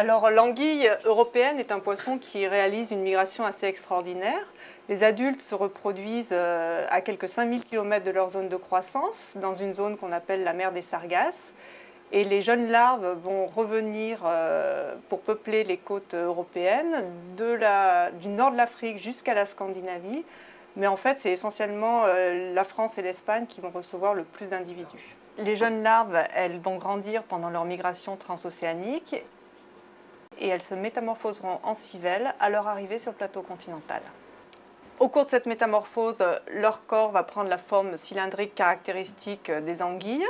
Alors l'anguille européenne est un poisson qui réalise une migration assez extraordinaire. Les adultes se reproduisent à quelques 5000 km de leur zone de croissance, dans une zone qu'on appelle la mer des Sargasses. Et les jeunes larves vont revenir pour peupler les côtes européennes, du nord de l'Afrique jusqu'à la Scandinavie. Mais en fait, c'est essentiellement la France et l'Espagne qui vont recevoir le plus d'individus. Les jeunes larves, elles vont grandir pendant leur migration transocéanique et elles se métamorphoseront en civelles à leur arrivée sur le plateau continental. Au cours de cette métamorphose, leur corps va prendre la forme cylindrique caractéristique des anguilles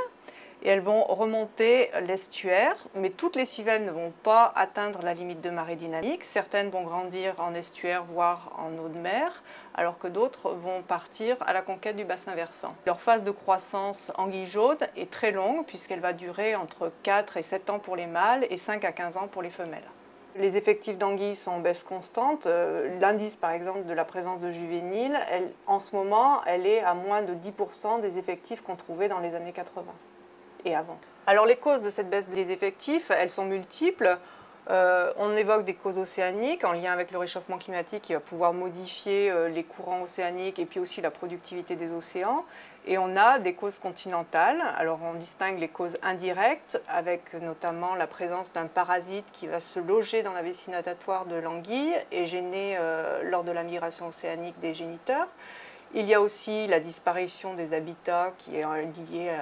et elles vont remonter l'estuaire, mais toutes les civelles ne vont pas atteindre la limite de marée dynamique. Certaines vont grandir en estuaire, voire en eau de mer, alors que d'autres vont partir à la conquête du bassin versant. Leur phase de croissance anguille jaune est très longue puisqu'elle va durer entre 4 et 7 ans pour les mâles et 5 à 15 ans pour les femelles. Les effectifs d'anguilles sont en baisse constante. L'indice, par exemple, de la présence de juvéniles, en ce moment, elle est à moins de 10% des effectifs qu'on trouvait dans les années 80 et avant. Alors les causes de cette baisse des effectifs, elles sont multiples. On évoque des causes océaniques en lien avec le réchauffement climatique qui va pouvoir modifier les courants océaniques et puis aussi la productivité des océans. Et on a des causes continentales. Alors on distingue les causes indirectes avec notamment la présence d'un parasite qui va se loger dans la vessie natatoire de l'anguille et gêner lors de la migration océanique des géniteurs. Il y a aussi la disparition des habitats qui est liée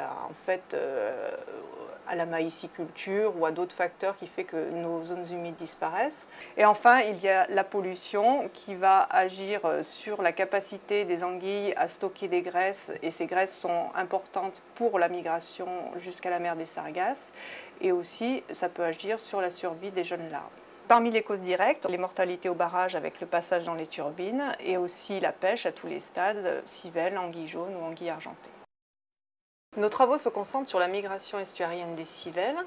à la maïsiculture ou à d'autres facteurs qui font que nos zones humides disparaissent. Et enfin, il y a la pollution qui va agir sur la capacité des anguilles à stocker des graisses. Et ces graisses sont importantes pour la migration jusqu'à la mer des Sargasses. Et aussi, ça peut agir sur la survie des jeunes larves. Parmi les causes directes, les mortalités au barrage avec le passage dans les turbines et aussi la pêche à tous les stades, civelle, anguille jaune ou anguille argentée. Nos travaux se concentrent sur la migration estuarienne des civelles.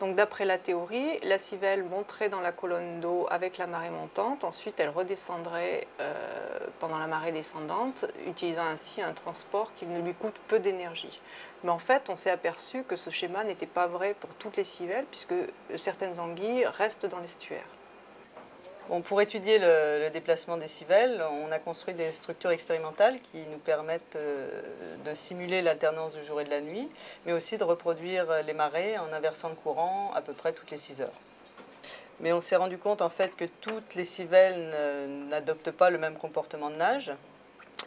Donc d'après la théorie, la civelle monterait dans la colonne d'eau avec la marée montante, ensuite elle redescendrait pendant la marée descendante, utilisant ainsi un transport qui ne lui coûte peu d'énergie. Mais en fait, on s'est aperçu que ce schéma n'était pas vrai pour toutes les civelles, puisque certaines anguilles restent dans l'estuaire. Bon, pour étudier le déplacement des civelles, on a construit des structures expérimentales qui nous permettent de simuler l'alternance du jour et de la nuit, mais aussi de reproduire les marées en inversant le courant à peu près toutes les 6 heures. Mais on s'est rendu compte en fait que toutes les civelles n'adoptent pas le même comportement de nage.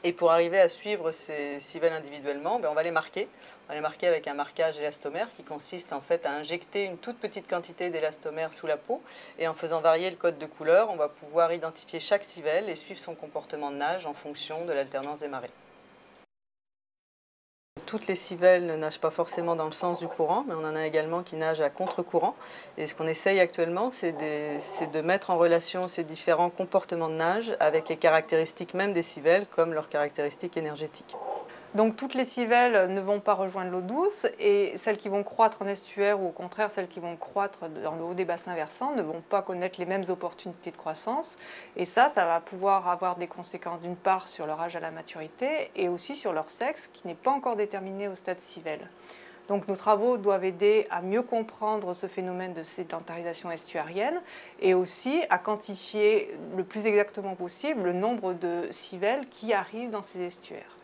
Et pour arriver à suivre ces civelles individuellement, on va les marquer. On va les marquer avec un marquage élastomère qui consiste en fait à injecter une toute petite quantité d'élastomère sous la peau. Et en faisant varier le code de couleur, on va pouvoir identifier chaque civelle et suivre son comportement de nage en fonction de l'alternance des marées. Toutes les civelles ne nagent pas forcément dans le sens du courant, mais on en a également qui nagent à contre-courant. Et ce qu'on essaye actuellement, c'est de mettre en relation ces différents comportements de nage avec les caractéristiques même des civelles, comme leurs caractéristiques énergétiques. Donc toutes les civelles ne vont pas rejoindre l'eau douce et celles qui vont croître en estuaire ou au contraire celles qui vont croître dans le haut des bassins versants ne vont pas connaître les mêmes opportunités de croissance. Et ça va pouvoir avoir des conséquences d'une part sur leur âge à la maturité et aussi sur leur sexe qui n'est pas encore déterminé au stade civelle. Donc nos travaux doivent aider à mieux comprendre ce phénomène de sédentarisation estuarienne et aussi à quantifier le plus exactement possible le nombre de civelles qui arrivent dans ces estuaires.